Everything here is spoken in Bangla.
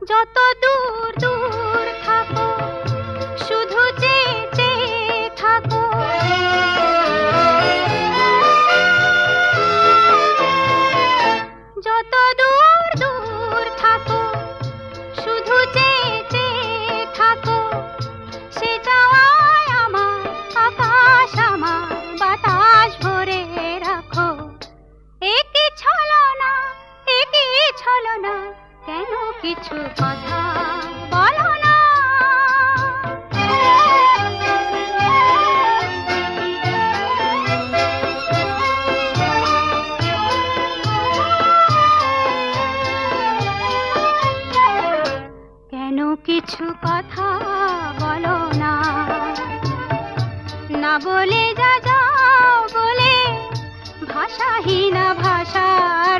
যত দূর দূর থাকো শুধু চেয়ে চেয়ে থাকো, যত দূর দূর থাকো শুধু চেয়ে চেয়ে থাকো, সে চাওয়ায় আমার আকাশ আমার বাতাস ভরে রাখো। একই ছলনা একই ছলনা, কেন কিছু কথা বলো না? কেন কিছু কথা বলো না? না বলে যা যাও বলে ভাষাহীনা ভাষার